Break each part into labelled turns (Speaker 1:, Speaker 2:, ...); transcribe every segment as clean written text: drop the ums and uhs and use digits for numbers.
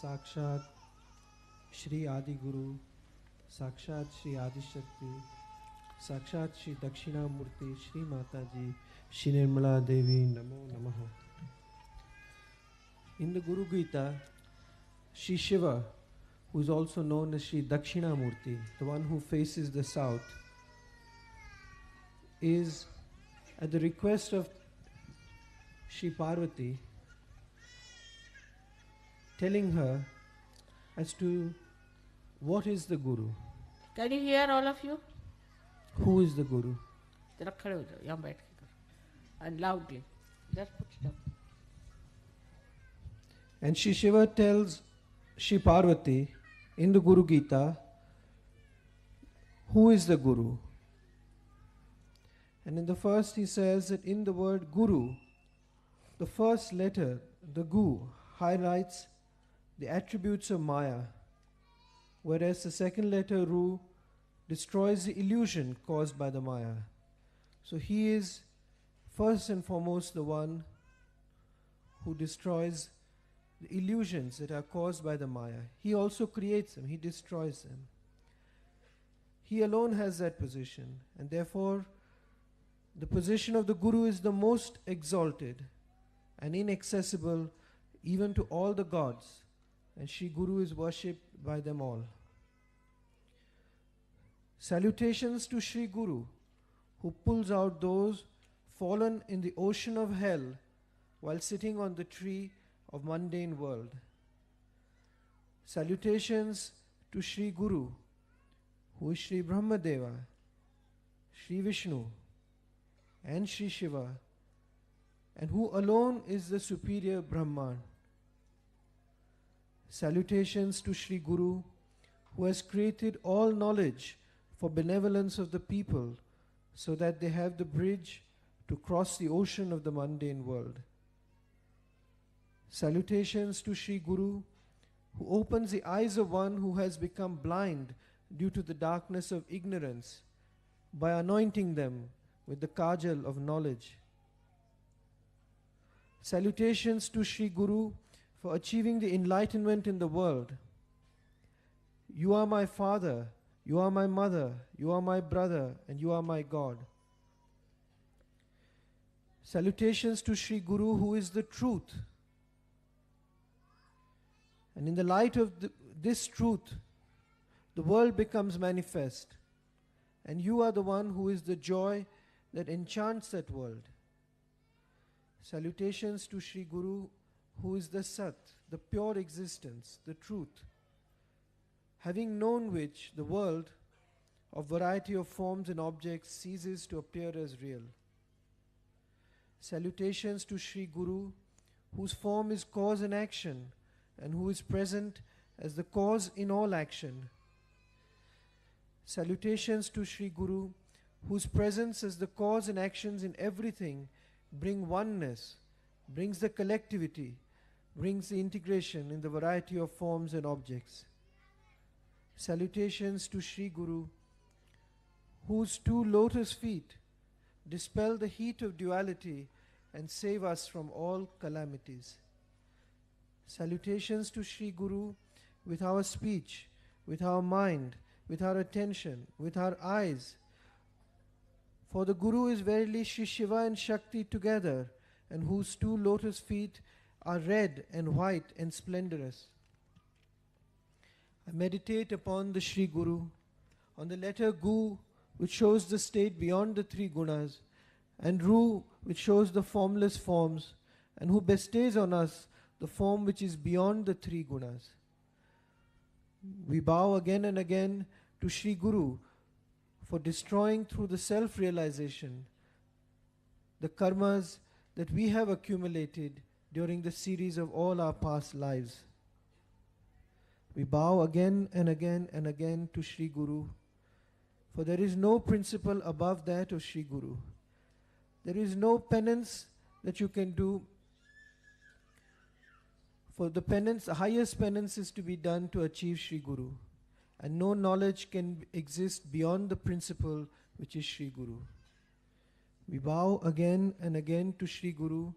Speaker 1: Sakshat Shri Adi Guru, Sakshat Shri Adi Shakti, Sakshat Shri Dakshina Murti, Shri Mataji, Shri Nirmala Devi, Namo Namaha. In the Guru Gita, Shri Shiva, who is also known as Shri Dakshina Murti, the one who faces the south, is at the request of Shri Parvati telling her as to what is the Guru.
Speaker 2: Can you hear all of you?
Speaker 1: Who is the Guru?
Speaker 2: And loudly. Just put it up.
Speaker 1: And Shri Shiva tells Shri Parvati in the Guru Gita, who is the Guru? And in the first he says that in the word Guru, the first letter, the Gu, highlights the attributes of Maya, whereas the second letter Ru destroys the illusion caused by the Maya. So he is first and foremost the one who destroys the illusions that are caused by the Maya. He also creates them, he destroys them. He alone has that position, and therefore the position of the Guru is the most exalted and inaccessible even to all the gods. And Shri Guru is worshipped by them all. Salutations to Shri Guru, who pulls out those fallen in the ocean of hell while sitting on the tree of mundane world. Salutations to Shri Guru, who is Shri Brahmadeva, Shri Vishnu, and Shri Shiva, and who alone is the superior Brahman. Salutations to Shri Guru, who has created all knowledge for benevolence of the people, so that they have the bridge to cross the ocean of the mundane world. Salutations to Shri Guru, who opens the eyes of one who has become blind due to the darkness of ignorance, by anointing them with the kajal of knowledge. Salutations to Shri Guru for achieving the enlightenment in the world. You are my father, you are my mother, you are my brother, and you are my God. Salutations to Shri Guru, who is the truth. And in the light of this truth, the world becomes manifest. And you are the one who is the joy that enchants that world. Salutations to Shri Guru, who is the Sat, the pure existence, the truth, having known which the world of variety of forms and objects ceases to appear as real. Salutations to Shri Guru, whose form is cause and action, and who is present as the cause in all action. Salutations to Shri Guru, whose presence as the cause and actions in everything bring oneness, brings the collectivity, brings the integration in the variety of forms and objects. Salutations to Shri Guru, whose 2 lotus feet dispel the heat of duality and save us from all calamities. Salutations to Shri Guru, with our speech, with our mind, with our attention, with our eyes. For the Guru is verily Shri Shiva and Shakti together, and whose 2 lotus feet are red and white and splendorous. I meditate upon the Shri Guru, on the letter Gu, which shows the state beyond the 3 gunas, and Ru, which shows the formless forms, and who bestows on us the form which is beyond the 3 gunas. We bow again and again to Shri Guru for destroying through the self-realization the karmas that we have accumulated during the series of all our past lives. We bow again and again and again to Shri Guru, for there is no principle above that of Shri Guru. There is no penance that you can do. For the penance, the highest penance is to be done to achieve Shri Guru. And no knowledge can exist beyond the principle which is Shri Guru. We bow again and again to Shri Guru,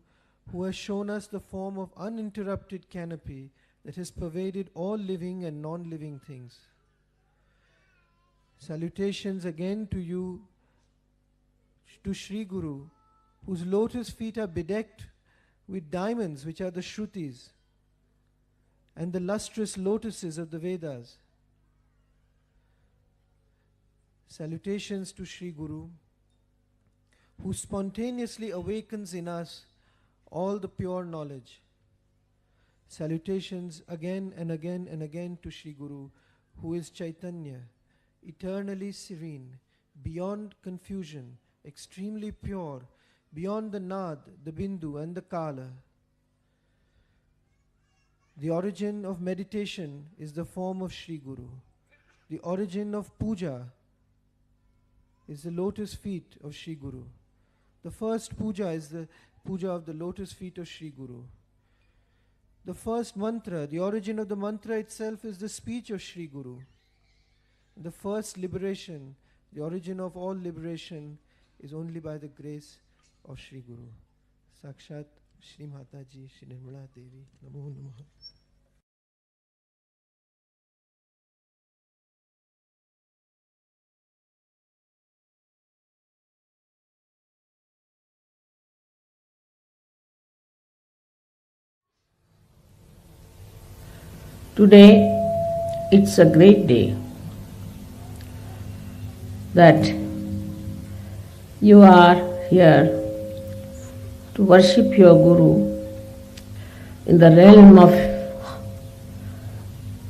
Speaker 1: who has shown us the form of uninterrupted canopy that has pervaded all living and non-living things. Salutations again to you, to Shri Guru, whose lotus feet are bedecked with diamonds, which are the Shrutis, and the lustrous lotuses of the Vedas. Salutations to Shri Guru, who spontaneously awakens in us all the pure knowledge. Salutations again and again and again to Shri Guru, who is Chaitanya, eternally serene, beyond confusion, extremely pure, beyond the Nad, the Bindu and the Kala. The origin of meditation is the form of Shri Guru. The origin of puja is the lotus feet of Shri Guru. The first puja is the puja of the lotus feet of Shri Guru. The first mantra, the origin of the mantra itself is the speech of Shri Guru. The first liberation, the origin of all liberation is only by the grace of Shri Guru. Sakshat Shri Mataji, Shri Nirmala Devi, Namo Namaha.
Speaker 2: Today, it's a great day that you are here to worship your Guru in the realm of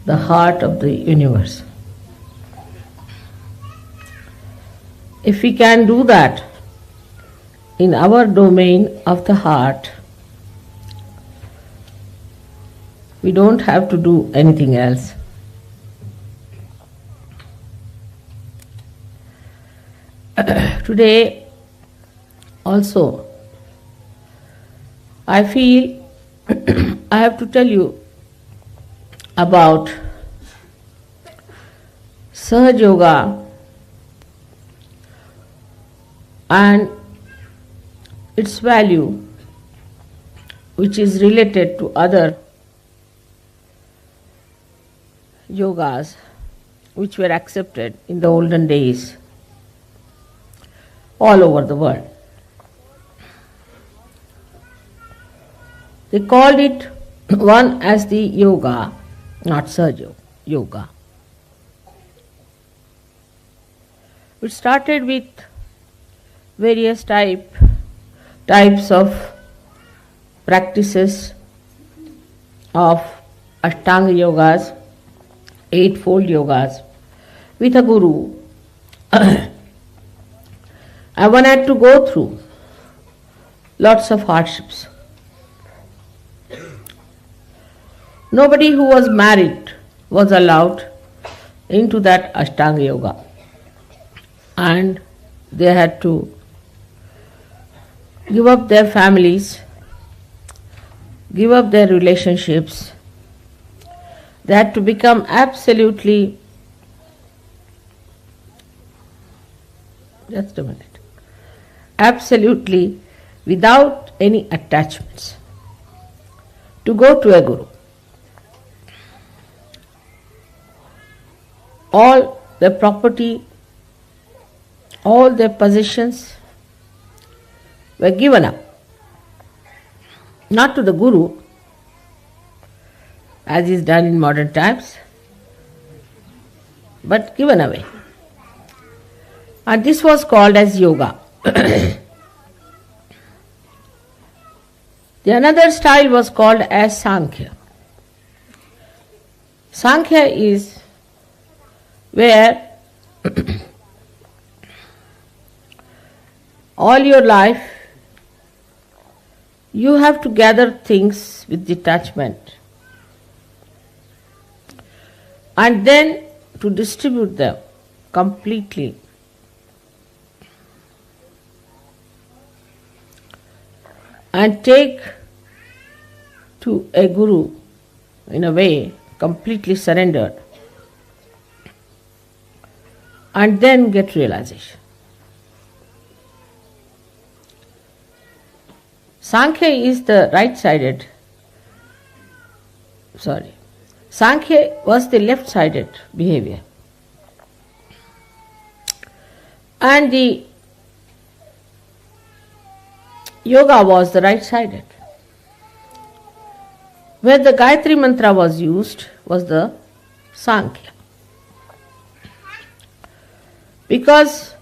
Speaker 2: the heart of the universe. If we can do that, in our domain of the heart, we don't have to do anything else. Today also, I feel I have to tell you about Sahaja Yoga and its value, which is related to other yogas which were accepted in the olden days all over the world. They called it one as the yoga, not Sahaja Yoga. It started with various types of practices of Ashtanga yogas, eightfold yogas, with a guru. And one had to go through lots of hardships. Nobody who was married was allowed into that Ashtanga yoga, and they had to give up their families, give up their relationships. They had to become absolutely, just a minute, absolutely without any attachments to go to a guru. All their property, all their possessions were given up, not to the guru, as is done in modern times, but given away. And this was called as yoga. The another style was called as Sankhya. Sankhya is where all your life you have to gather things with detachment and then to distribute them completely. And take to a guru in a way completely surrendered, and then get realization. Sankhya is the right-sided, Sankhya was the left-sided behavior. And the yoga was the right-sided. Where the Gayatri mantra was used was the Sankhya. Because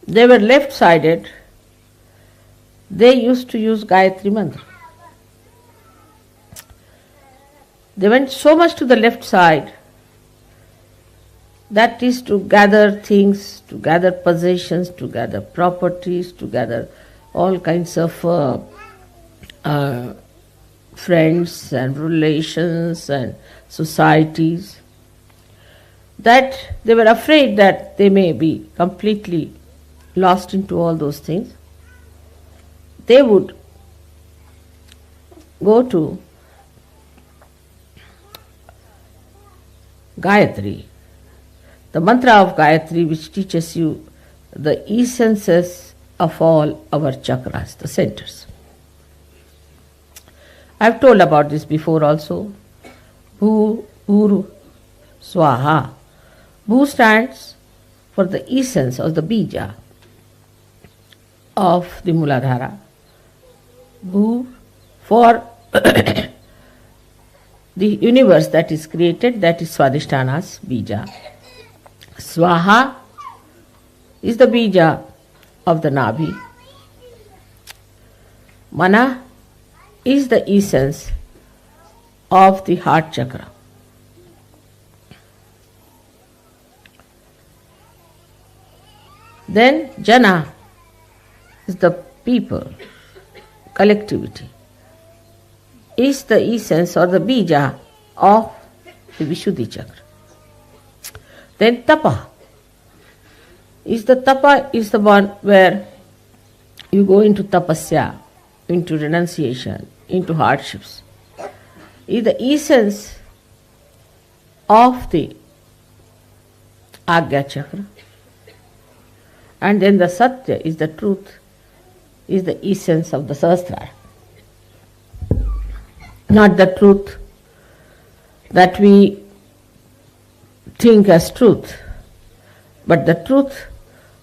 Speaker 2: they were left-sided, they used to use Gayatri mantra. They went so much to the left side, that is to gather things, to gather possessions, to gather properties, to gather all kinds of friends and relations and societies, that they were afraid that they may be completely lost into all those things. They would go to Gayatri, the mantra of Gayatri, which teaches you the essences of all our chakras, the centers. I have told about this before also. Bhu, Uru, Swaha. Bhu stands for the essence of the bija of the Muladhara. Bhu for the universe that is created, that is Swadhisthana's bija. Swaha is the bija of the Nabhi. Mana is the essence of the heart chakra. Then Jana is the people, collectivity, is the essence or the bija of the Vishuddhi Chakra. Then Tapa is the one where you go into tapasya, into renunciation, into hardships. Is the essence of the Agya Chakra. And then the Satya is the truth, is the essence of the Sahasrara. Not the truth that we think as truth, but the truth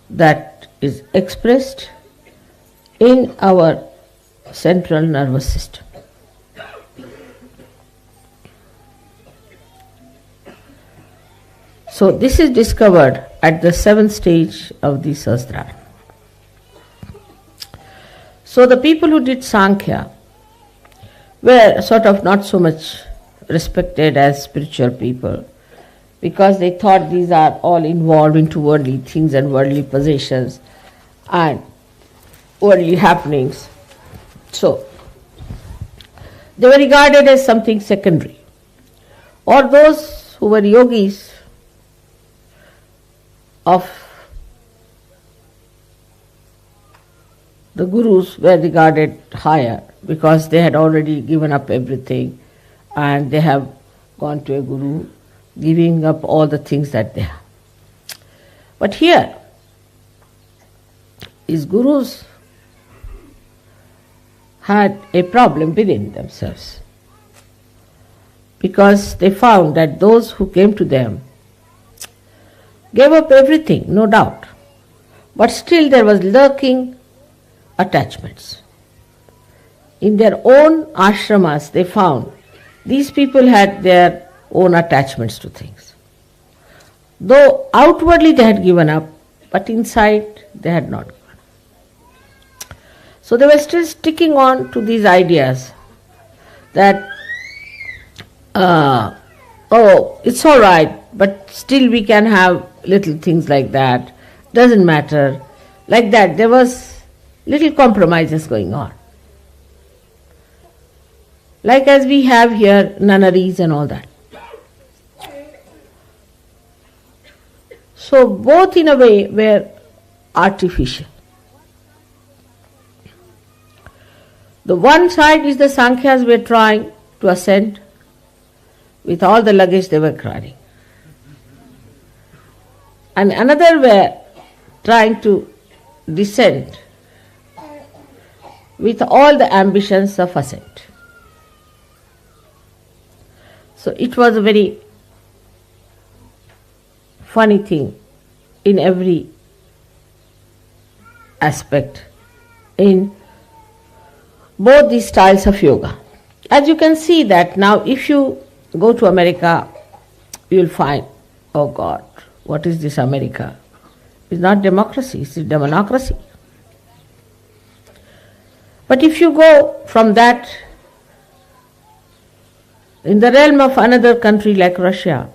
Speaker 2: that is expressed in our central nervous system. So this is discovered at the 7th stage of the Sahasrara. So the people who did Sankhya were sort of not so much respected as spiritual people, because they thought these are all involved into worldly things and worldly possessions and worldly happenings. So they were regarded as something secondary. Or those who were yogis of the gurus were regarded higher, because they had already given up everything and they have gone to a guru, giving up all the things that they have. But here, these gurus had a problem within themselves, because they found that those who came to them gave up everything, no doubt, but still there was lurking attachments. In their own ashramas, they found these people had their own attachments to things. Though outwardly they had given up, but inside they had not given up. So they were still sticking on to these ideas that, oh, it's all right, but still we can have little things like that, doesn't matter. Like that, there was little compromises going on. Like as we have here, nunneries and all that. So both in a way were artificial. The one side is the Sankhyas were trying to ascend with all the luggage they were carrying. And another were trying to descend with all the ambitions of ascent. So it was a very funny thing in every aspect in both these styles of yoga. As you can see that now if you go to America, you will find, oh God, what is this America? It's not democracy, it's demonocracy. But if you go from that in the realm of another country like Russia,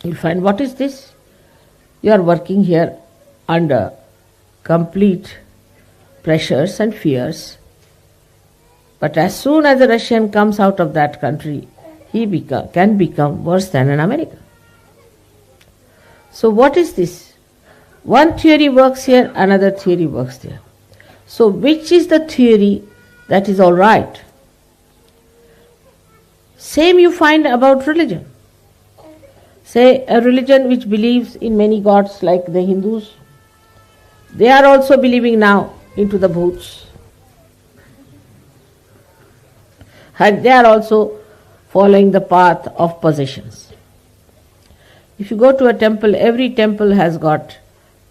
Speaker 2: you'll find, what is this? You are working here under complete pressures and fears. But as soon as a Russian comes out of that country, he can become worse than an American. So what is this? One theory works here, another theory works there. So which is the theory that is all right? Same you find about religion. Say a religion which believes in many gods like the Hindus, they are also believing now into the bhoots. And they are also following the path of possessions. If you go to a temple, every temple has got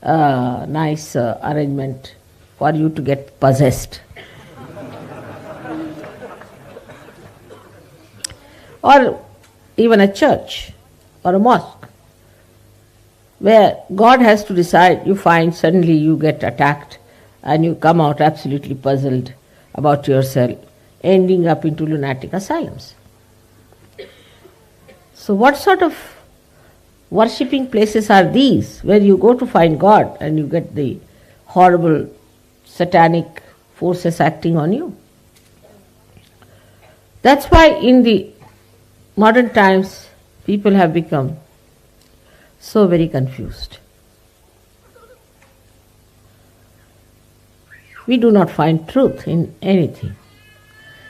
Speaker 2: a nice arrangement for you to get possessed. Or even a church or a mosque, where God has to decide, you find suddenly you get attacked and you come out absolutely puzzled about yourself, ending up into lunatic asylums. So what sort of worshipping places are these where you go to find God and you get the horrible satanic forces acting on you. That's why in the modern times people have become so very confused. We do not find truth in anything,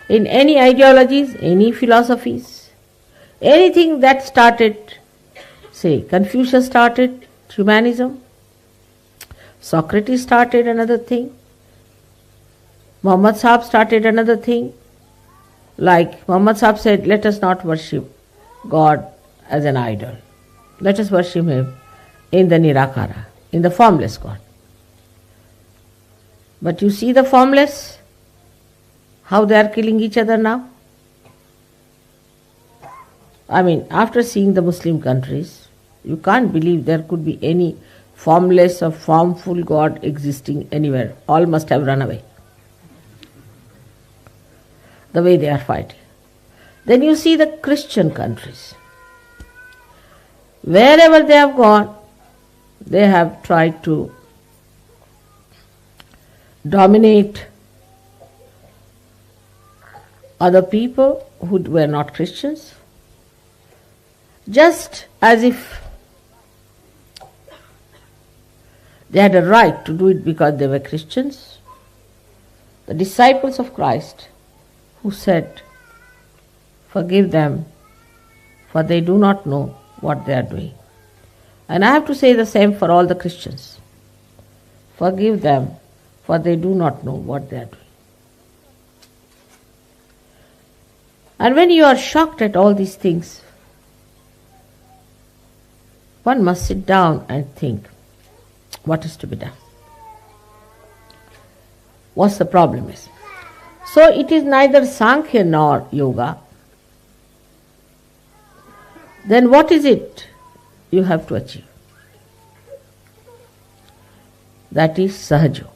Speaker 2: in any ideologies, any philosophies, anything that started, say, Confucius started humanism, Socrates started another thing, Muhammad Sahib started another thing. Like Muhammad Sahib said, let us not worship God as an idol. Let us worship Him in the Nirakara, in the formless God. But you see the formless, how they are killing each other now? I mean, after seeing the Muslim countries, you can't believe there could be any formless or formful God existing anywhere. All must have run away. The way they are fighting. Then you see the Christian countries. Wherever they have gone, they have tried to dominate other people who were not Christians, just as if they had a right to do it because they were Christians. The disciples of Christ who said, forgive them, for they do not know what they are doing. And I have to say the same for all the Christians. Forgive them, for they do not know what they are doing. And when you are shocked at all these things, one must sit down and think, what is to be done? What's the problem is? So it is neither Sankhya nor Yoga. Then what is it you have to achieve? That is Sahaja.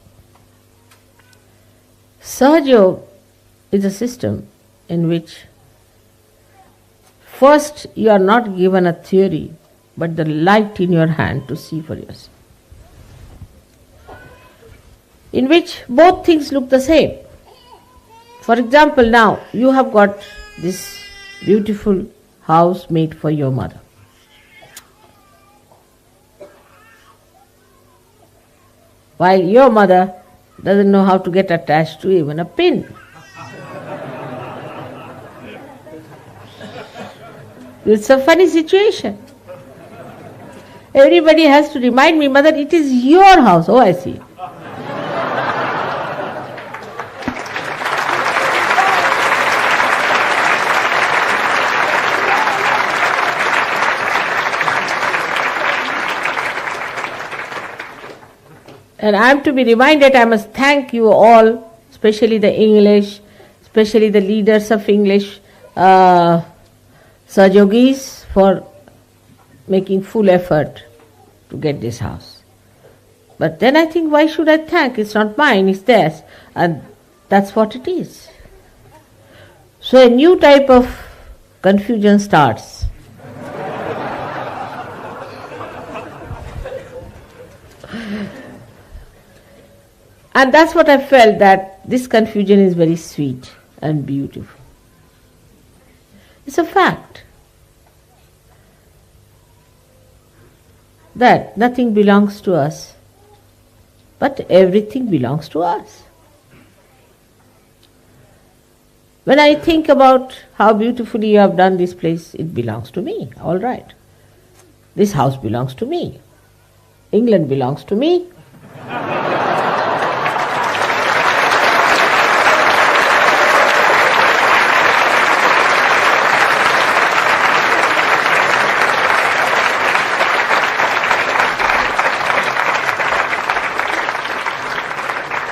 Speaker 2: Sahaja is a system in which first you are not given a theory, but the light in your hand to see for yourself. In which both things look the same. For example, now you have got this beautiful house made for your mother. While your mother doesn't know how to get attached to even a pin. It's a funny situation. Everybody has to remind me, mother, it is your house. Oh, I see. And I am to be reminded, I must thank you all, especially the English, especially the leaders of English, Sahajogis, for making full effort to get this house. But then I think, why should I thank? It's not mine, it's theirs. And that's what it is. So a new type of confusion starts. And that's what I felt, that this confusion is very sweet and beautiful. It's a fact that nothing belongs to us, but everything belongs to us. When I think about how beautifully you have done this place, it belongs to me, all right. This house belongs to me. England belongs to me.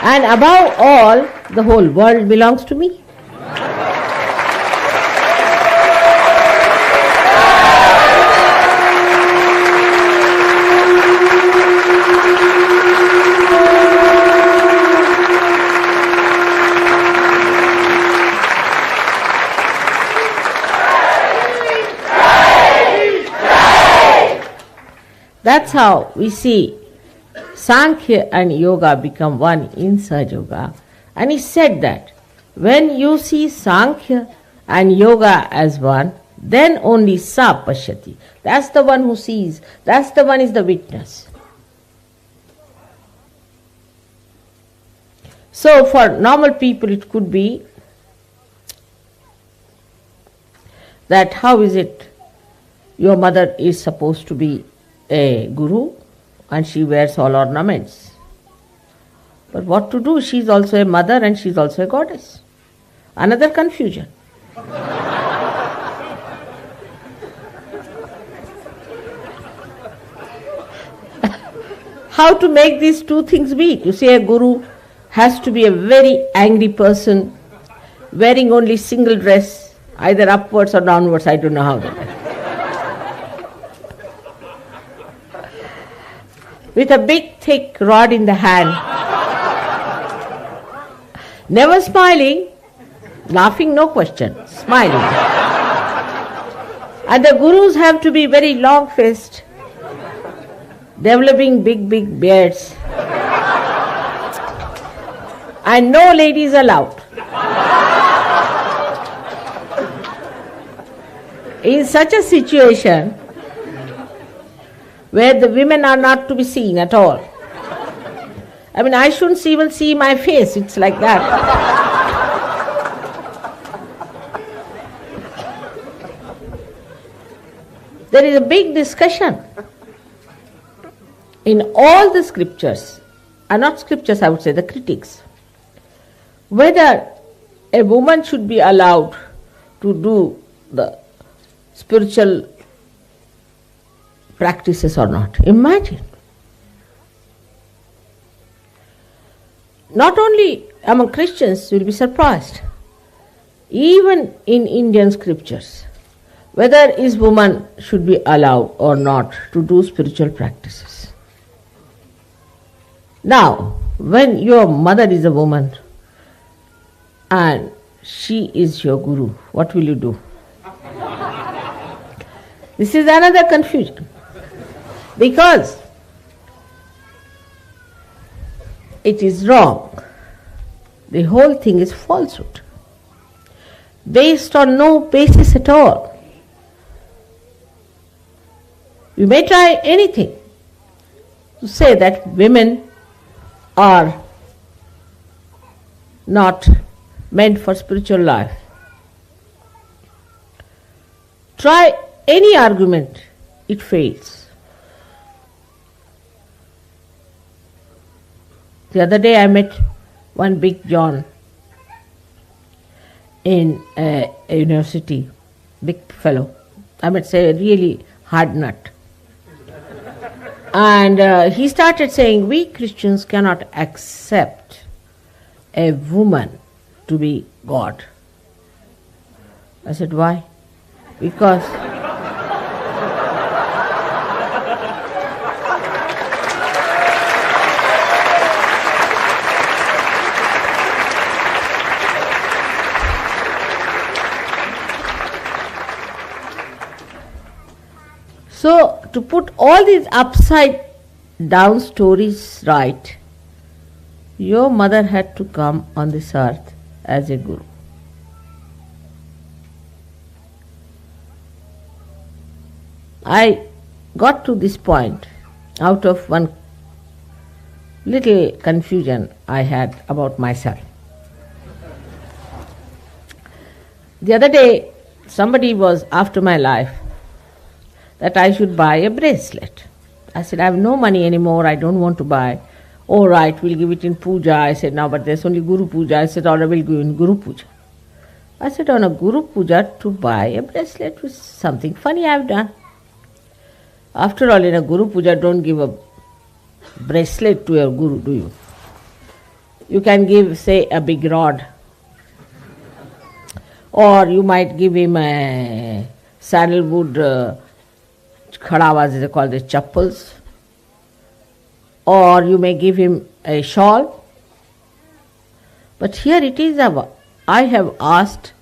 Speaker 2: And above all, the whole world belongs to me. That's how we see Sankhya and Yoga become one in Sahaja Yoga. And he said that when you see Sankhya and Yoga as one, then only Sa Pashyati. That's the one who sees. That's the one is the witness. So for normal people it could be that how is it your mother is supposed to be a guru and she wears all ornaments. But what to do? She is also a mother and she is also a goddess. Another confusion. How to make these two things meet? You say a guru has to be a very angry person, wearing only single dress, either upwards or downwards, I don't know how that. With a big thick rod in the hand, never smiling, laughing no question, smiling. And the gurus have to be very long-faced, developing big beards. And no ladies allowed. In such a situation, where the women are not to be seen at all. I mean, I shouldn't even see my face, it's like that. There is a big discussion in all the scriptures, and not scriptures, I would say, the critics, whether a woman should be allowed to do the spiritual practices or not. Imagine. Not only among Christians, you will be surprised. Even in Indian scriptures, whether is woman should be allowed or not to do spiritual practices. Now, when your mother is a woman and she is your guru, what will you do? This is another confusion. Because it is wrong. The whole thing is falsehood, based on no basis at all. You may try anything to say that women are not meant for spiritual life. Try any argument, it fails. The other day I met one big John in a university, big fellow. I might say a really hard nut. And he started saying, we Christians cannot accept a woman to be God. I said, why? Because so, to put all these upside down stories right, your mother had to come on this earth as a guru. I got to this point out of one little confusion I had about myself. The other day, somebody was after my life that I should buy a bracelet. I said, I have no money anymore, I don't want to buy. All right, we'll give it in puja. I said, no, but there's only Guru Puja. I said, all right, we'll give in Guru Puja. I said, on a Guru Puja to buy a bracelet was something funny I've done. After all, in a Guru Puja, don't give a bracelet to your Guru, do you? You can give, say, a big rod. Or you might give him a sandalwood khadawas, they call the chappals. Or you may give him a shawl. But here it is, I have asked,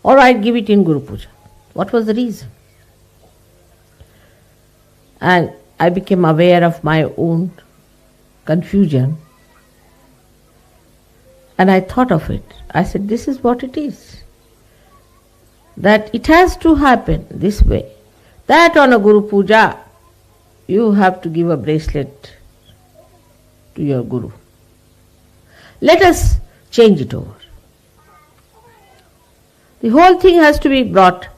Speaker 2: all right, give it in Guru Puja. What was the reason? And I became aware of my own confusion. And I thought of it. I said, this is what it is. That it has to happen this way. That on a Guru Puja, you have to give a bracelet to your Guru. Let us change it over. The whole thing has to be brought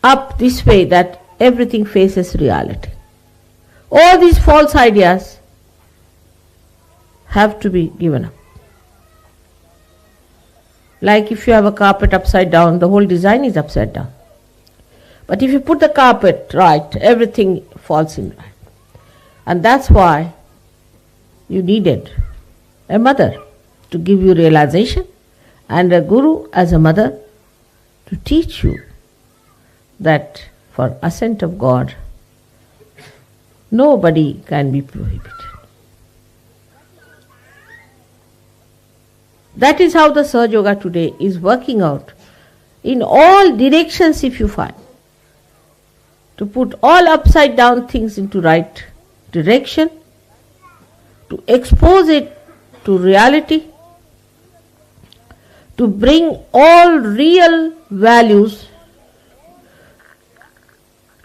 Speaker 2: up this way that everything faces reality. All these false ideas have to be given up. Like if you have a carpet upside down, the whole design is upside down. But if you put the carpet right, everything falls in right. And that's why you needed a mother to give you realization and a guru as a mother to teach you that for ascent of God, nobody can be prohibited. That is how the Sahaja Yoga today is working out in all directions, if you find. To put all upside down things into right direction, to expose it to reality, to bring all real values,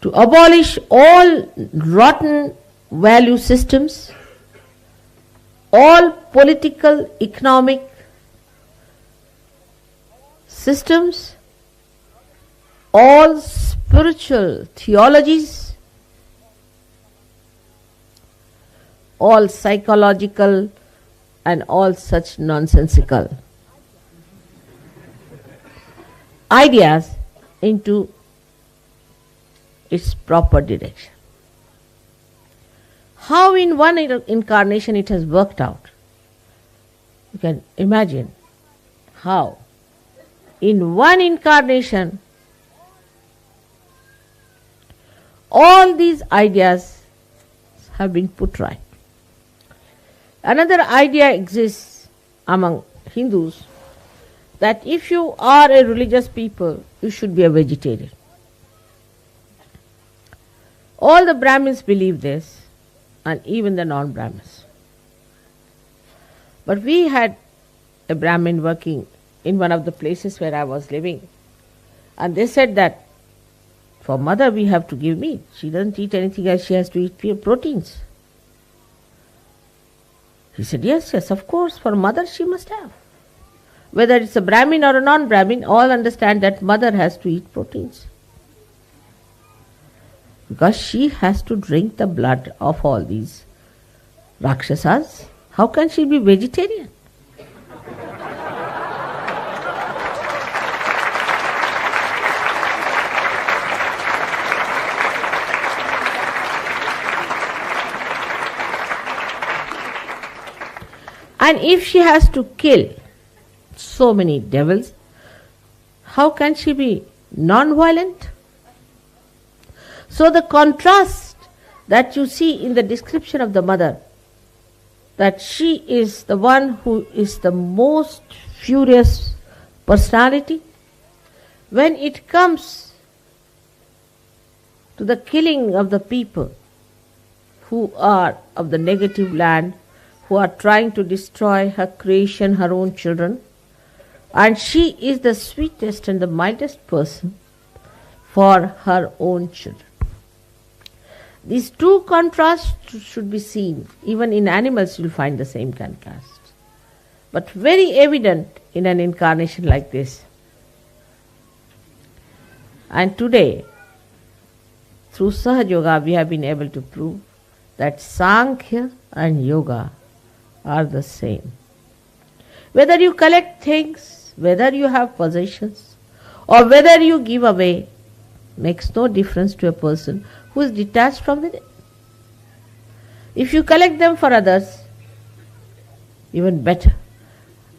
Speaker 2: to abolish all rotten value systems, all political, economic systems, all spiritual theologies, all psychological and all such nonsensical ideas into its proper direction. How in one incarnation it has worked out. You can imagine how in one incarnation all these ideas have been put right. Another idea exists among Hindus that if you are a religious people, you should be a vegetarian. All the Brahmins believe this, and even the non-Brahmins. But we had a Brahmin working in one of the places where I was living, and they said that for mother we have to give meat. She doesn't eat anything else, she has to eat pure proteins. He said, yes, of course, for mother she must have. Whether it's a Brahmin or a non-Brahmin, all understand that mother has to eat proteins. Because she has to drink the blood of all these Rakshasas. How can she be vegetarian? And if she has to kill so many devils, how can she be non-violent? So the contrast that you see in the description of the mother, that she is the one who is the most furious personality, when it comes to the killing of the people who are of the negative land, who are trying to destroy her creation, her own children, and she is the sweetest and the mildest person for her own children. These two contrasts should be seen. Even in animals you will find the same contrast. But very evident in an incarnation like this. And today, through Sahaja Yoga, we have been able to prove that Sankhya and Yoga are the same. Whether you collect things, whether you have possessions, or whether you give away, makes no difference to a person who is detached from within. If you collect them for others, even better.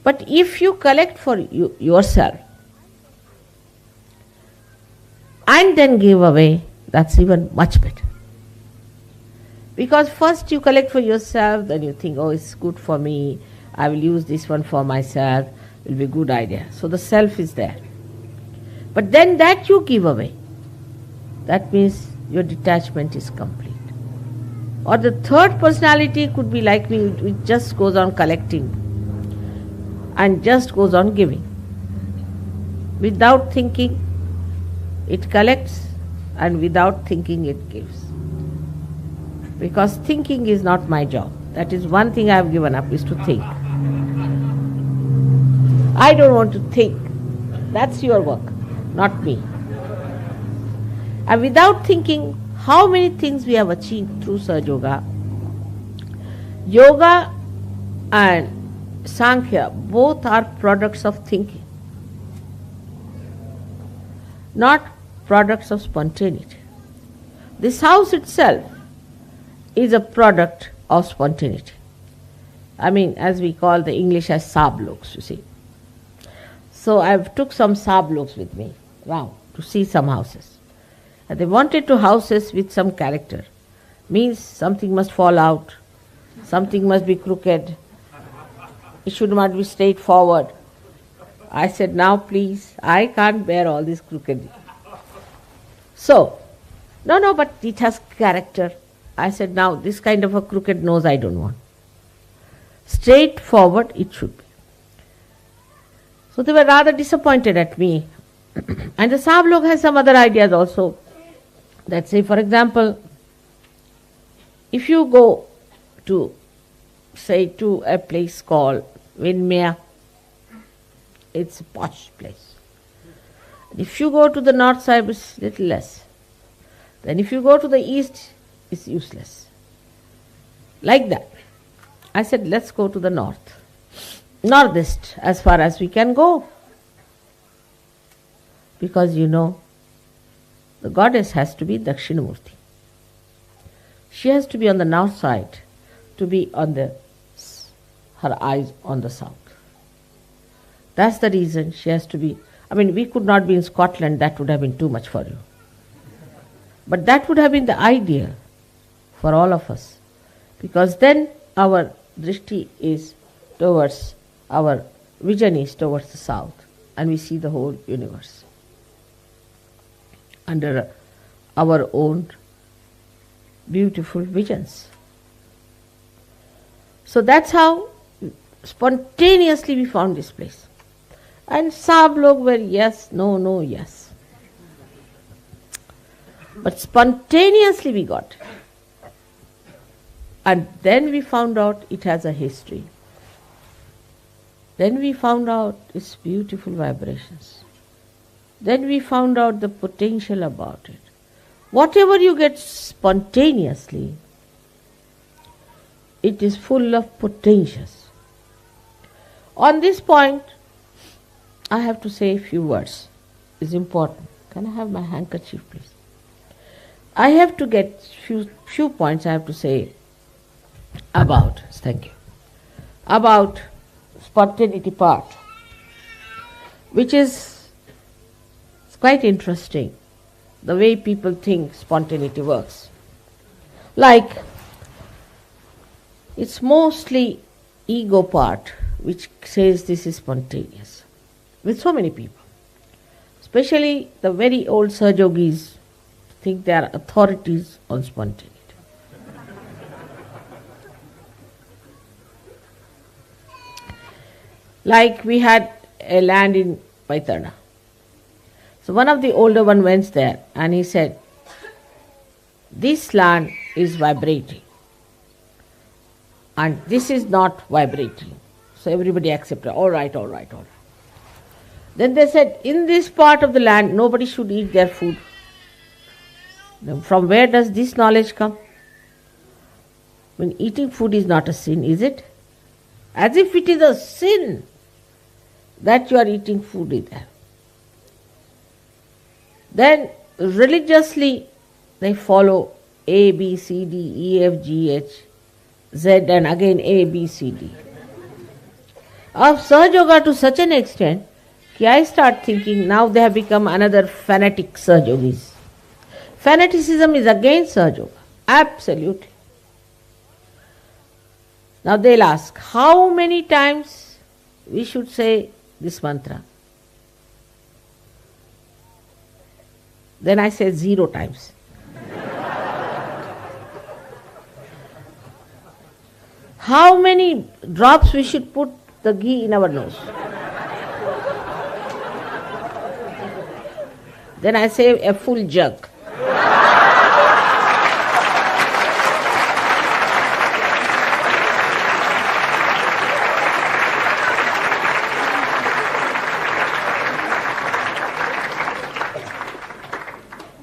Speaker 2: But if you collect for yourself and then give away, that's even much better. Because first you collect for yourself, then you think, oh, it's good for me, I will use this one for myself, it will be a good idea. So the self is there. But then that you give away, that means your detachment is complete. Or the third personality could be like me, which just goes on collecting and just goes on giving. Without thinking, it collects, and without thinking, it gives. Because thinking is not my job. That is one thing I have given up, is to think. I don't want to think. That's your work, not me. And without thinking, how many things we have achieved through Sahaja Yoga. Yoga and Sankhya both are products of thinking, not products of spontaneity. This house itself is a product of spontaneity. I mean, as we call the English as sabloks, you see. So I took some sabloks with me round to see some houses. And they wanted to houses with some character. Means something must fall out, something must be crooked, it should not be straightforward. I said, now please, I can't bear all this crooked. So, no, but it has character. I said, now this kind of a crooked nose I don't want. Straightforward it should be. So they were rather disappointed at me. And the Sablok has some other ideas also. That say, for example, if you go to, say, to a place called Vinmaya, it's a posh place. If you go to the north side, it's little less. Then if you go to the east, it's useless. Like that. I said, let's go to the north. Northeast, as far as we can go. Because the goddess has to be Dakshinamurti. She has to be on the north side, to be on her eyes on the south. That's the reason she has to be. I mean, we could not be in Scotland, that would have been too much for you. But that would have been the ideal for all of us. Because then our drishti is towards, our vision is towards the south, and we see the whole universe under our own beautiful visions. So that's how spontaneously we found this place. And Sablok were yes, no, yes. But spontaneously we got. And then we found out it has a history. Then we found out its beautiful vibrations. Then we found out the potential about it. Whatever you get spontaneously, it is full of potentials. On this point, I have to say a few words. It's important. Can I have my handkerchief, please? I have to get few points I have to say about, thank you, about spontaneity part, which is quite interesting, the way people think spontaneity works. Like, it's mostly ego part which says this is spontaneous, with so many people. Especially the very old Sahaja Yogis think they are authorities on spontaneity. Like we had a land in Vaitana. So one of the older one went there and he said, this land is vibrating and this is not vibrating. So everybody accepted, all right. Then they said, in this part of the land, nobody should eat their food. Now, from where does this knowledge come? When eating food is not a sin, is it? As if it is a sin that you are eating food in there. Then religiously they follow A, B, C, D, E, F, G, H, Z and again A, B, C, D. Of Sahaja Yoga to such an extent that I start thinking now they have become another fanatic Sahaja Yogis. Fanaticism is against Sahaja Yoga. Absolutely. Now they'll ask, how many times we should say this mantra? Then I say 0 times. how many drops we should put the ghee in our nose. Then I say a full jug.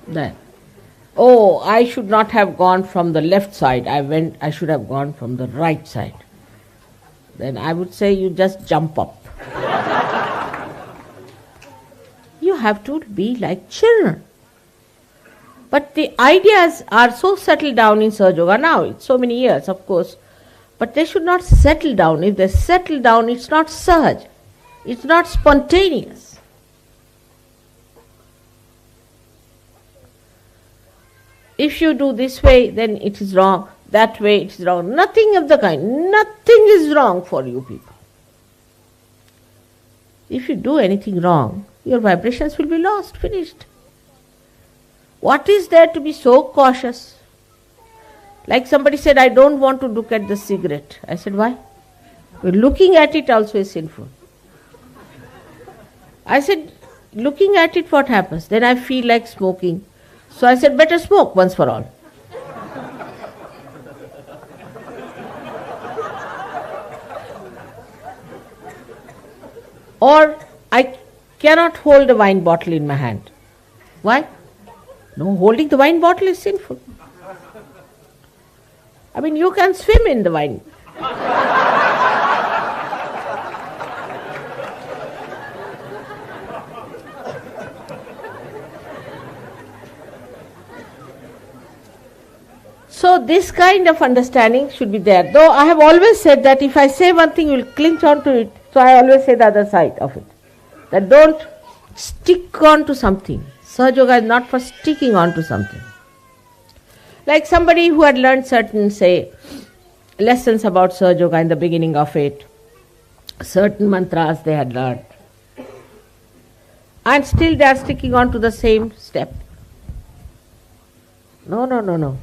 Speaker 2: Then, oh, I should not have gone from the left side. I should have gone from the right side. Then I would say you just jump up. You have to be like children. But the ideas are so settled down in Sahaja Yoga now. It's so many years, of course. But they should not settle down. If they settle down, it's not Sahaja. It's not spontaneous. If you do this way, then it is wrong. That way, it is wrong. Nothing of the kind. Nothing is wrong for you people. If you do anything wrong, your vibrations will be lost, finished. What is there to be so cautious? Like somebody said, I don't want to look at the cigarette. I said, why? Well, looking at it also is sinful. I said, looking at it, what happens? Then I feel like smoking. So I said, better smoke once for all. Or I cannot hold a wine bottle in my hand. Why? No, holding the wine bottle is sinful. I mean, you can swim in the wine. So this kind of understanding should be there. Though I have always said that if I say one thing, you will cling on to it. So I always say the other side of it. That don't stick on to something. Sahaja Yoga is not for sticking on to something. Like somebody who had learned certain, say, lessons about Sahaja Yoga in the beginning of it, certain mantras they had learned, and still they are sticking on to the same step. No.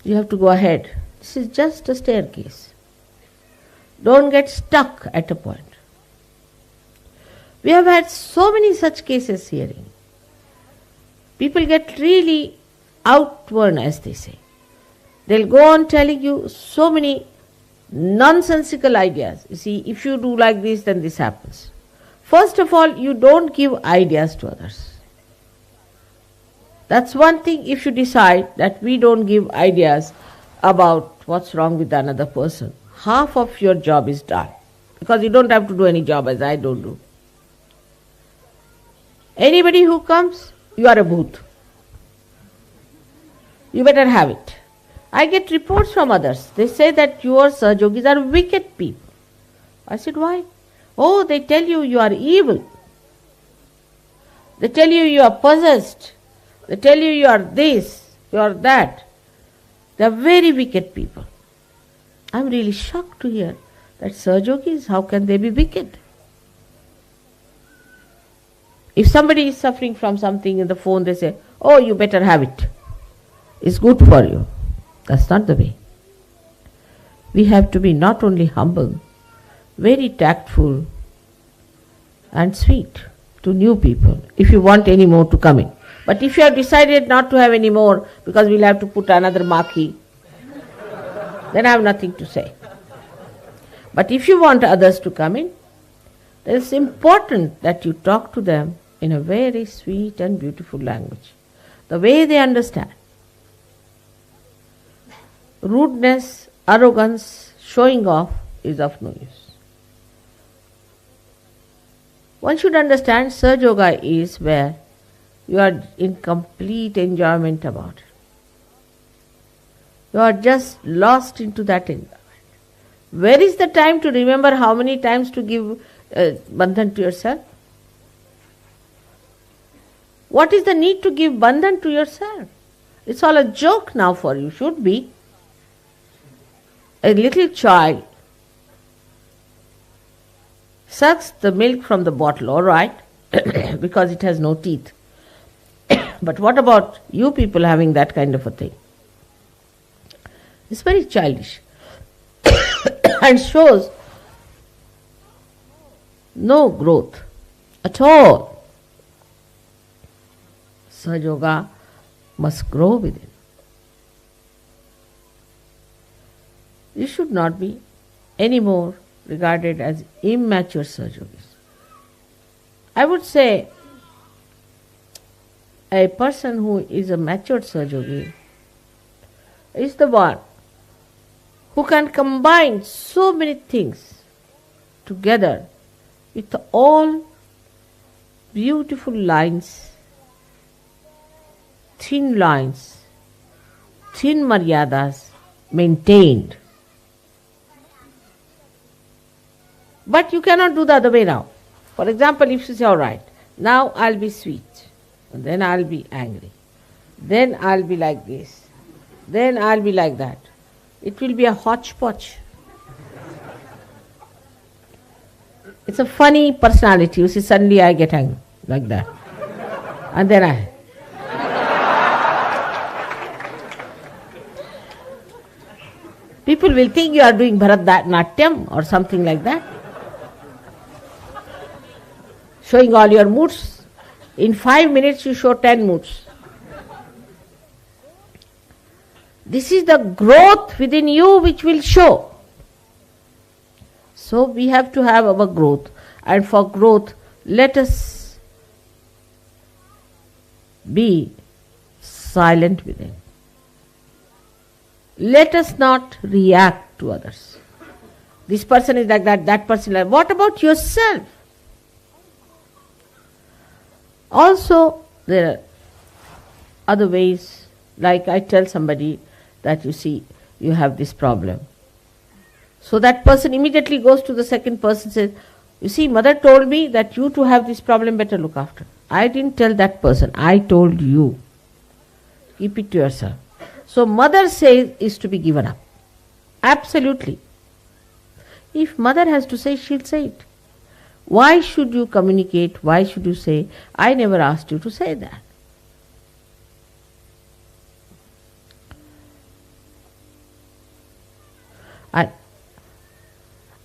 Speaker 2: You have to go ahead. This is just a staircase. Don't get stuck at a point. We have had so many such cases hearing. People get really outworn, as they say. They'll go on telling you so many nonsensical ideas. You see, if you do like this, then this happens. First of all, you don't give ideas to others. That's one thing. If you decide that we don't give ideas about what's wrong with another person, half of your job is done. Because you don't have to do any job as I don't do. Anybody who comes, you are a booth. You better have it. I get reports from others. They say that your Sahaja Yogis are wicked people. I said, why? Oh, they tell you you are evil. They tell you you are possessed. They tell you you are this, you are that. They are very wicked people. I am really shocked to hear that Sahaja Yogis, how can they be wicked? If somebody is suffering from something in the phone, they say, oh, you better have it. It's good for you. That's not the way. We have to be not only humble, very tactful and sweet to new people if you want any more to come in. But if you have decided not to have any more because we'll have to put another marquee, then I have nothing to say. But if you want others to come in, then it's important that you talk to them in a very sweet and beautiful language, the way they understand. Rudeness, arrogance, showing off is of no use. One should understand Sahaja Yoga is where you are in complete enjoyment about it. You are just lost into that enjoyment. Where is the time to remember how many times to give bandhan to yourself? What is the need to give bandhan to yourself? It's all a joke now for you, should be. A little child sucks the milk from the bottle, all right, because it has no teeth. But what about you people having that kind of a thing? It's very childish. and shows no growth at all. Sahaja Yoga must grow within. You should not be anymore regarded as immature Sahaja Yogis. I would say a person who is a matured Sahaja Yogi is the one who can combine so many things together with all beautiful lines, thin maryadas maintained. But you cannot do the other way now. For example, if you say, all right, now I'll be sweet, and then I'll be angry, then I'll be like this, then I'll be like that. It will be a hodgepodge. It's a funny personality. You see, suddenly I get angry like that. And then people will think you are doing Bharatanatyam or something like that. Showing all your moods. In 5 minutes you show 10 moods. This is the growth within you which will show. So we have to have our growth, and for growth let us be silent within. Let us not react to others. This person is like that, that person like that. What about yourself? Also, there are other ways, like I tell somebody that you see, you have this problem. So that person immediately goes to the second person and says, you see, mother told me that you too have this problem, better look after. I didn't tell that person, I told you. Keep it to yourself. So mother says is to be given up. Absolutely. If mother has to say, she'll say it. Why should you communicate? Why should you say, I never asked you to say that? And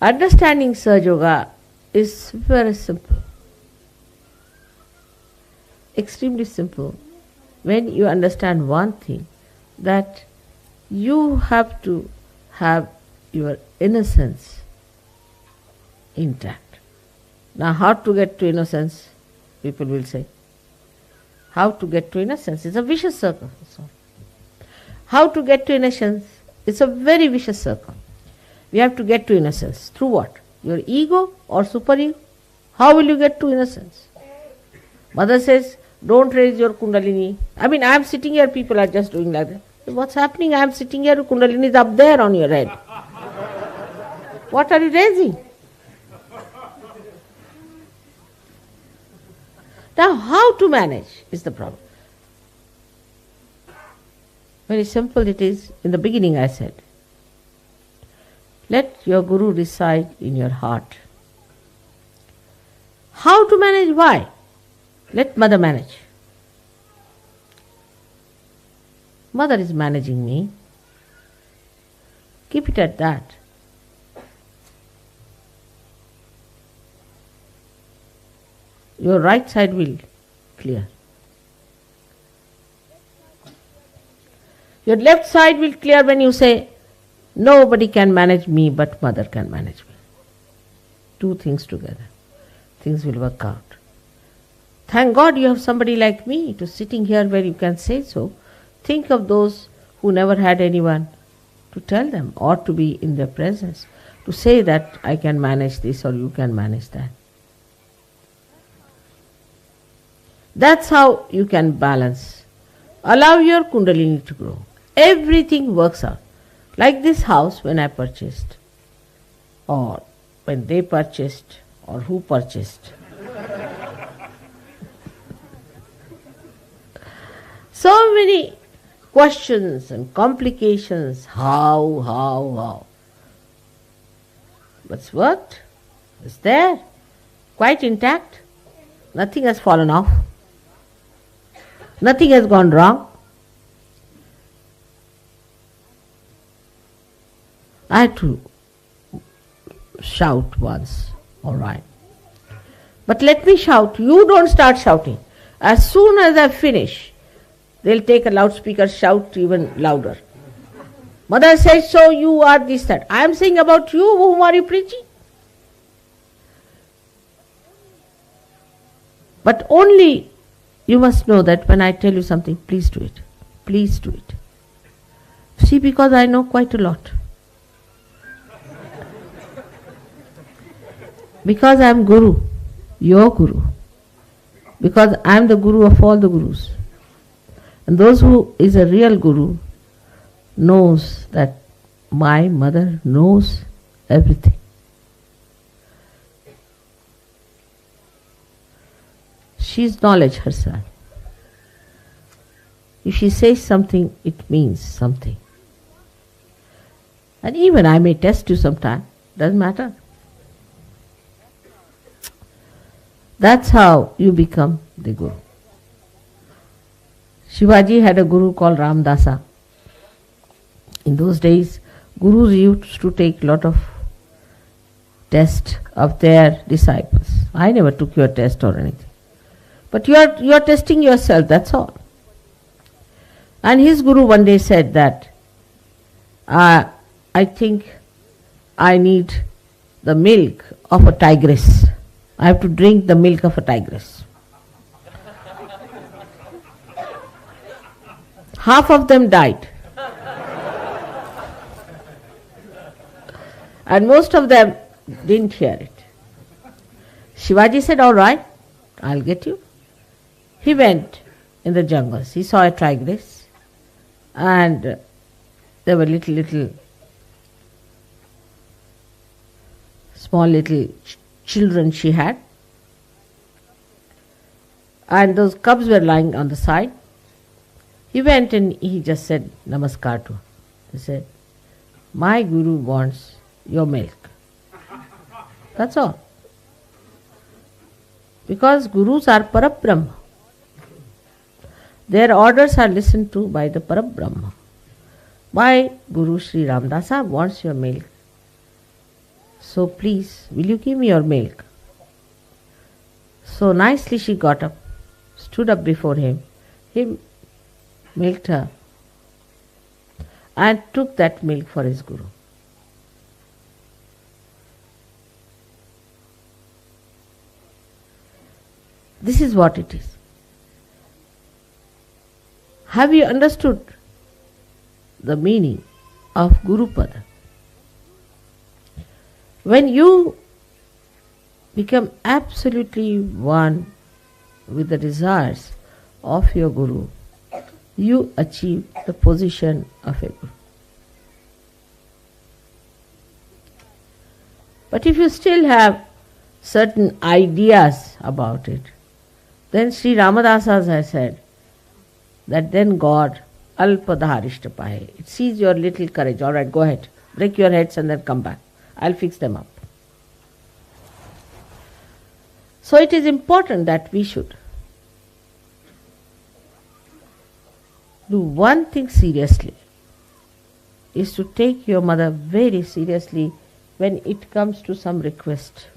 Speaker 2: understanding Sahaja Yoga is very simple. Extremely simple. When you understand one thing, that you have to have your innocence intact. Now, how to get to innocence? People will say. How to get to innocence? It's a vicious circle. How to get to innocence? It's a very vicious circle. We have to get to innocence. Through what? Your ego or superego? How will you get to innocence? Mother says, don't raise your kundalini. I mean, I am sitting here, people are just doing like that. What's happening? I am sitting here, kundalini is up there on your head. What are you raising? Now, how to manage is the problem. Very simple it is. In the beginning I said, let your Guru reside in your heart. How to manage? Why? Let mother manage. Mother is managing me. Keep it at that. Your right side will clear. Your left side will clear when you say, nobody can manage me but mother can manage me. Two things together. Things will work out. Thank God you have somebody like me to sitting here where you can say so. Think of those who never had anyone to tell them or to be in their presence, to say that I can manage this or you can manage that. That's how you can balance. Allow your kundalini to grow. Everything works out. Like this house when I purchased, or when they purchased, or who purchased. So many questions and complications. How? But it's worked. It's there. Quite intact. Nothing has fallen off. Nothing has gone wrong. I had to shout once, all right. But let me shout. You don't start shouting. As soon as I finish, they'll take a loudspeaker, shout even louder. Mother says so, you are this, that. I am saying about you, whom are you preaching? But only you must know that when I tell you something, please do it. Please do it. See, because I know quite a lot. Because I am Guru, your Guru. Because I am the Guru of all the Gurus. And those who is a real Guru knows that my mother knows everything. She is knowledge herself. If she says something, it means something. And even I may test you sometime, doesn't matter. That's how you become the Guru. Shivaji had a Guru called Ramdasa. In those days, Gurus used to take a lot of tests of their disciples. I never took your test or anything. But you are testing yourself, that's all. And his Guru one day said that, I think I need the milk of a tigress. I have to drink the milk of a tigress. Half of them died. And most of them didn't hear it. Shivaji said, all right, I'll get you. He went in the jungles. He saw a tigress and there were little small little children she had. And those cubs were lying on the side. He went and he just said namaskar to her. He said, my Guru wants your milk. That's all. Because Gurus are Parabrahma. Their orders are listened to by the Parabrahma. My Guru Sri Ramdasa wants your milk. So please, will you give me your milk? So nicely she got up, stood up before him. He milked her and took that milk for his Guru. This is what it is. Have you understood the meaning of Guru Pada? When you become absolutely one with the desires of your Guru, you achieve the position of a Guru. But if you still have certain ideas about it, then Sri Ramadasa has said that then God alpadharishtapahe. It sees your little courage. All right, go ahead. Break your heads and then come back. I'll fix them up. So it is important that we should do one thing seriously, is to take your mother very seriously when it comes to some request.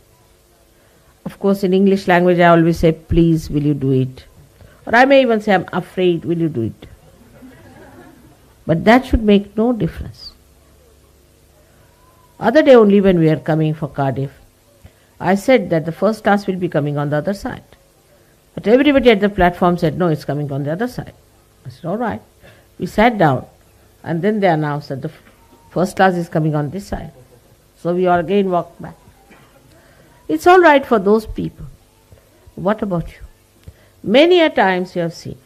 Speaker 2: Of course, in English language I always say, please, will you do it? Or I may even say, I'm afraid, will you do it? But that should make no difference. Other day only when we are coming for Cardiff, I said that the first class will be coming on the other side. But everybody at the platform said, no, it's coming on the other side. I said, all right. We sat down and then they announced that the first class is coming on this side. So we all again walked back. It's all right for those people. What about you? Many a times you have seen.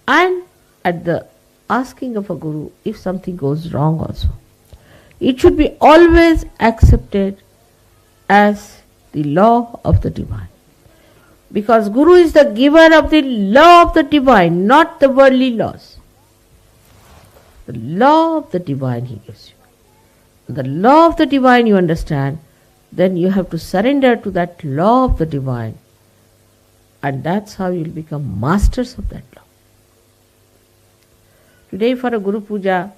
Speaker 2: And at the asking of a Guru, if something goes wrong also, it should be always accepted as the law of the divine. Because Guru is the giver of the law of the divine, not the worldly laws. The law of the divine he gives you. The law of the divine you understand, then you have to surrender to that law of the divine. And that's how you'll become masters of that law. Today for a Guru Puja,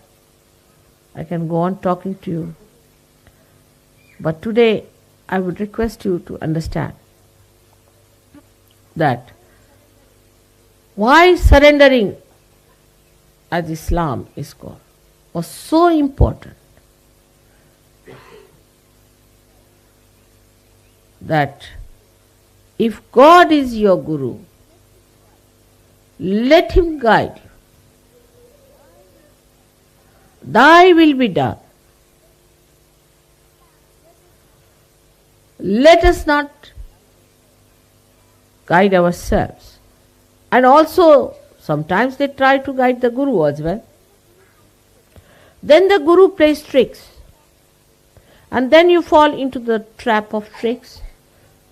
Speaker 2: I can go on talking to you. But today I would request you to understand that why surrendering, as Islam is called, was so important. That if God is your Guru, let Him guide you. Thy will be done. Let us not guide ourselves. And also, sometimes they try to guide the Guru as well. Then the Guru plays tricks. And then you fall into the trap of tricks.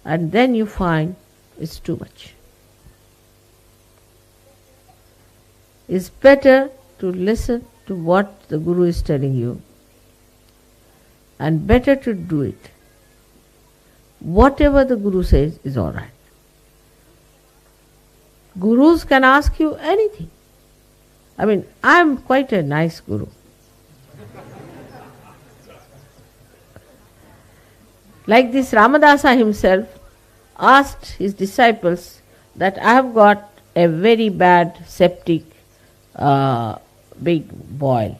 Speaker 2: And then you find it's too much. It's better to listen to what the Guru is telling you, and better to do it. Whatever the Guru says is all right. Gurus can ask you anything. I mean, I am quite a nice Guru. Like this Ramadasa himself asked his disciples that I have got a very bad septic big boil,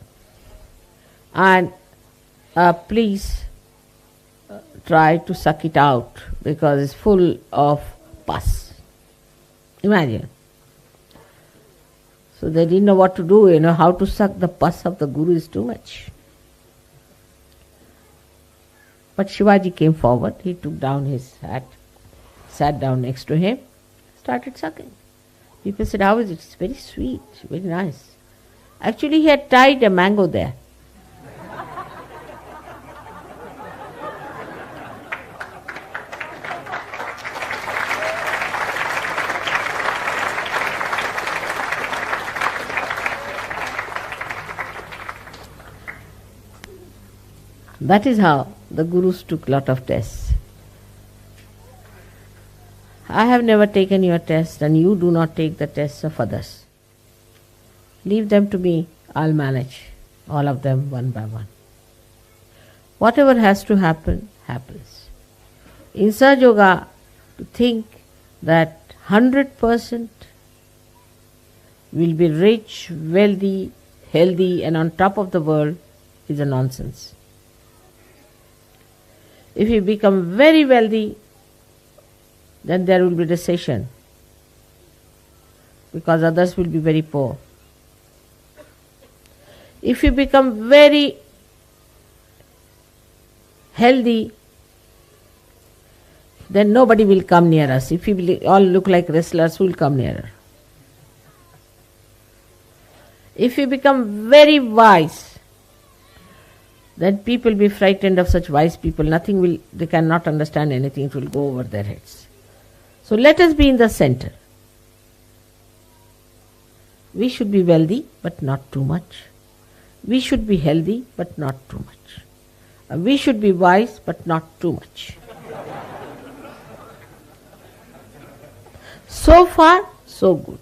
Speaker 2: and please try to suck it out because it's full of pus. Imagine. So they didn't know what to do, how to suck the pus of the Guru is too much. But Shivaji came forward, he took down his hat, sat down next to him, started sucking. People said, how is it? It's very sweet, very nice. Actually, he had tied a mango there. That is how the Gurus took lot of tests. I have never taken your test, and you do not take the tests of others. Leave them to me, I'll manage all of them one by one. Whatever has to happen, happens. In Sahaja Yoga, to think that 100% will be rich, wealthy, healthy and on top of the world is a nonsense. If you become very wealthy, then there will be recession because others will be very poor. If you become very healthy, then nobody will come near us. If we all look like wrestlers, who will come nearer? If you become very wise, then people will be frightened of such wise people. They cannot understand anything, it will go over their heads. So let us be in the center. We should be wealthy, but not too much. We should be healthy, but not too much. We should be wise, but not too much. So far, so good.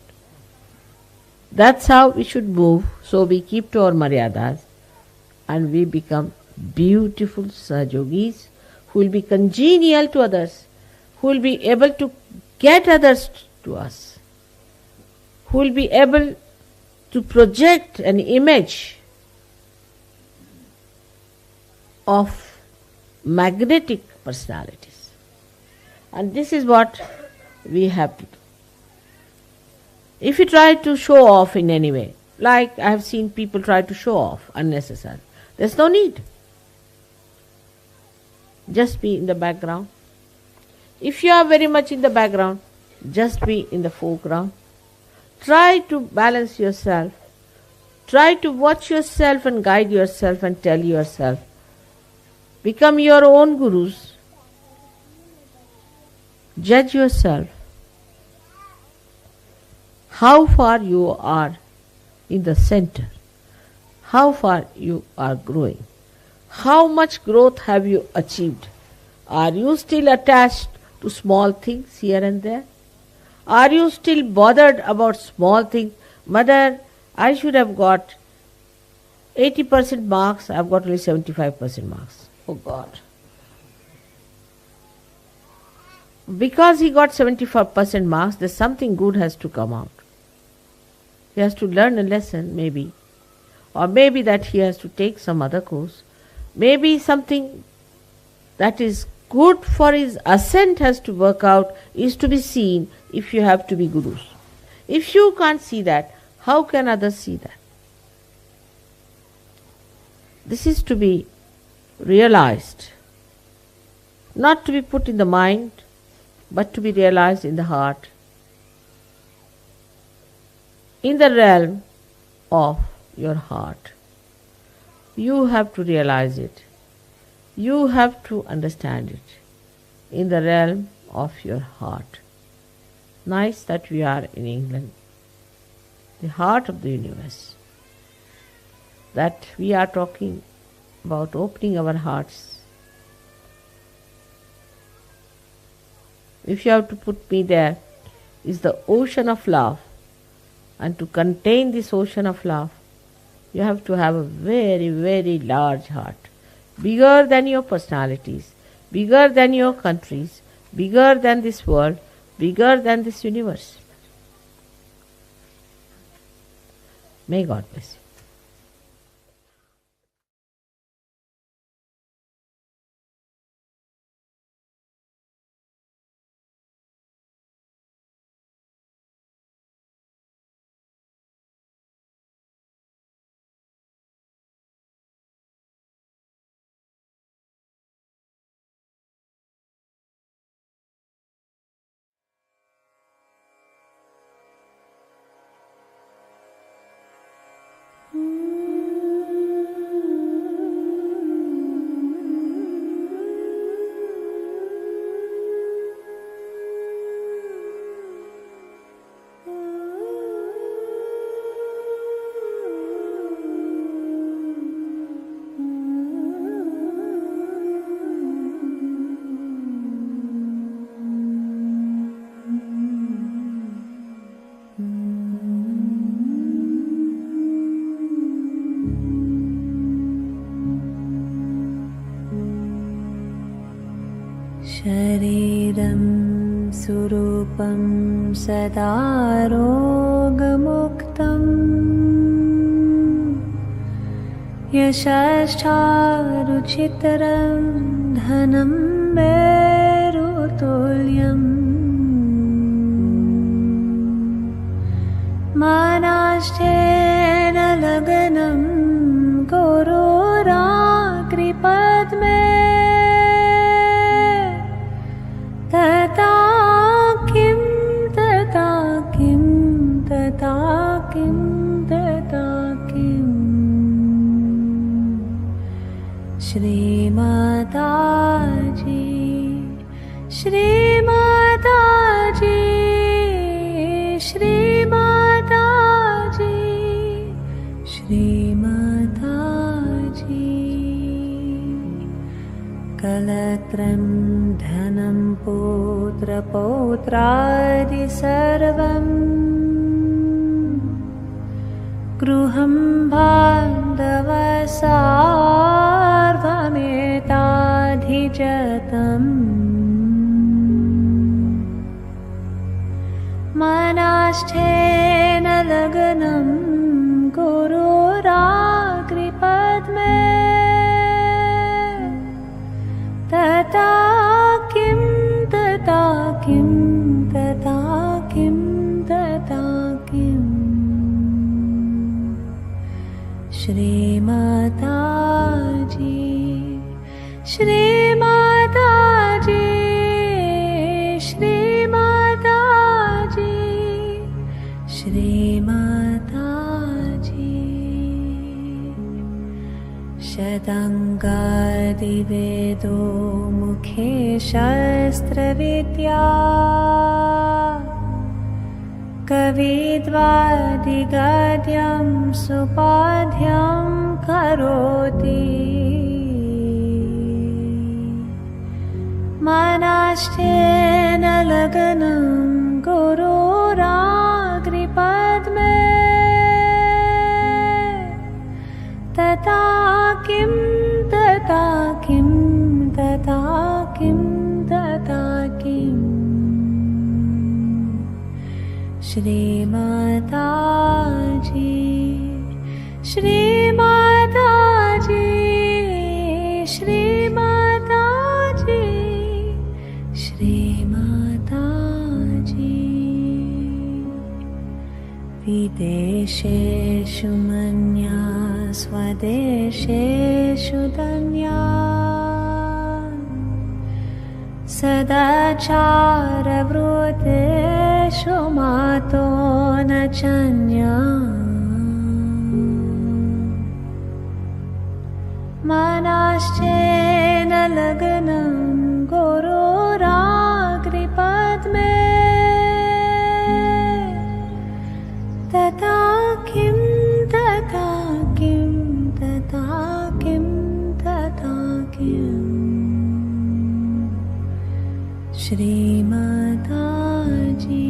Speaker 2: That's how we should move. So we keep to our maryadas and we become beautiful Sahajogis who will be congenial to others, who will be able to get others to us, who will be able to project an image of magnetic personalities. And this is what we have to do. If you try to show off in any way, like I have seen people try to show off unnecessarily, there's no need. Just be in the background. If you are very much in the background, just be in the foreground. Try to balance yourself. Try to watch yourself and guide yourself and tell yourself. Become your own gurus. Judge yourself. How far you are in the center. How far you are growing. How much growth have you achieved? Are you still attached to small things here and there? Are you still bothered about small things? Mother, I should have got 80% marks, I have got only 75% marks. Oh God, because he got 75% marks, there's something good has to come out. He has to learn a lesson, maybe. Or maybe that he has to take some other course. Maybe something that is good for his ascent has to work out, is to be seen if you have to be gurus. If you can't see that, how can others see that? This is to be realized, not to be put in the mind, but to be realized in the heart, in the realm of your heart. You have to realize it. You have to understand it in the realm of your heart. Nice that we are in England, the heart of the universe, that we are talking about opening our hearts. If you have to put me there, is the ocean of love. And to contain this ocean of love, you have to have a very, very large heart, bigger than your personalities, bigger than your countries, bigger than this world, bigger than this universe. May God bless you.
Speaker 3: शरीरं सुरूपं सदा रोगमुक्तम् यशश्चारुचितरं धनं मेरुतुल्यम् मानाश्चेन लगनं गुरुराकृपद्मे तथा किं तथा किं तथा किं तथा किं श्री माताजी श्री माताजी श्री माताजी श्री माताजी कलत्रं धनं पुत्रपौत्रादि सर्वं गृहं बान्धवसार्वमेताधिजतम् मनाश्चेन लग्नं गुरुराकृपद्मे तथा किं तथा किं तथा किं तथा किं श्री माताजी श्री माताजी श्री माताजी श्री माताजी शतङ्गादिवेदो मुखे शस्त्रविद्या कविद्वादिगद्यं सुपाठ्यं करोति मनाश्चेन लगनं गुरुराकृपद्मे तथा किं तथा किं तथा किं तथा किम् Shri Mataji, Shri Mataji, Shri Mataji, Shri Mataji. Videsheshu manya swadesheshu danya Sadachara vruteshu mato nachanya Manashchena laganam gururagri padme Tata kim, tata kim, tata kim, tata kim Shri Mataji,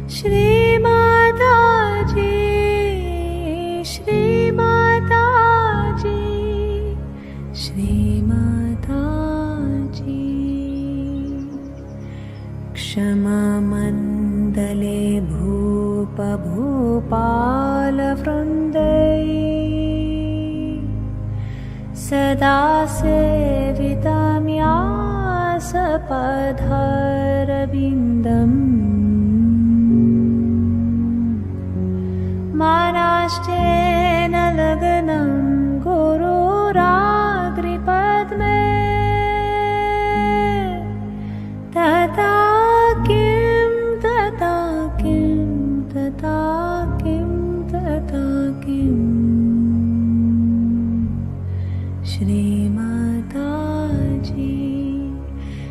Speaker 3: Shri Mataji, Shri Mataji, Shri Mataji. Kshama mandale bhupa bhupala vrundai sada sevitamya Sapadharabindam Manashtena laganam gururagri padme Tata kim, tata kim, tata kim, tata kim Shri Mataji,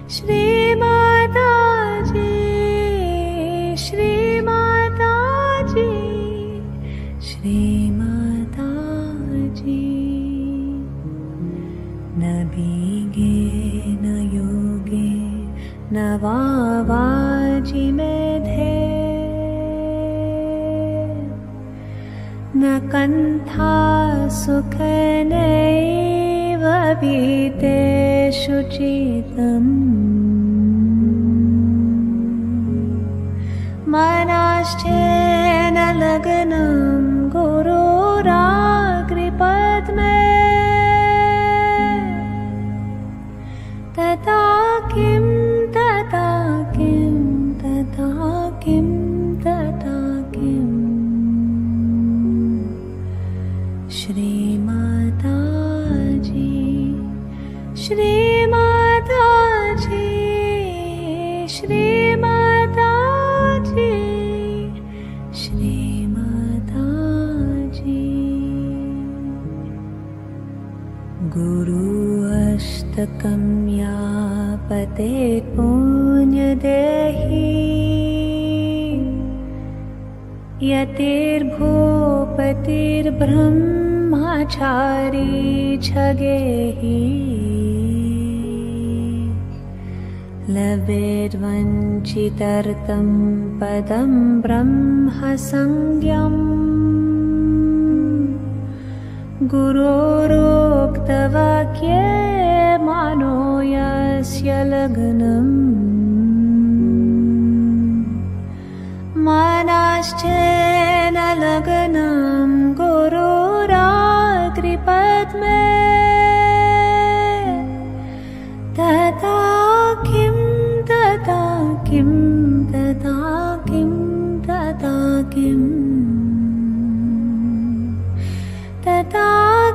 Speaker 3: Shri Mataji, Shri Mataji, Shri Mataji. Na bige, na yoge, na vavaji medhe, na kantha sukhanaiva viteshu chitam Manashchena laganam gururagri padme Tata kim, tata kim, tata kim, tata kim Shri Mataji, Shri Mataji, Shri Mataji, Shri Mataji. Guru Ashtakam Yapate Punya Dehi Yatir Bhupatir Brahmachari Chagehi Labed vanchitartam padam brahma sangyam Gururuktavakye mano yasya laganam Manashchena laganam gururagri padme Tata kim, tata kim, tata kim, tata kim Tata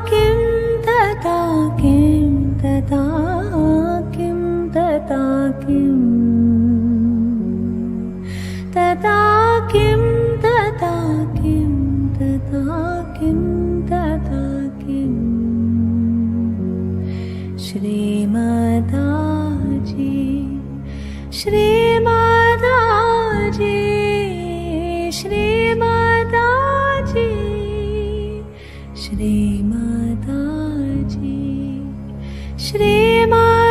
Speaker 3: kim, tata kim, tata kim, tata kim Tata kim, tata kim, tata kim, tata kim Shri Mataji, Shri Mataji, Shri Mataji, Shri Mataji, Shri Mataji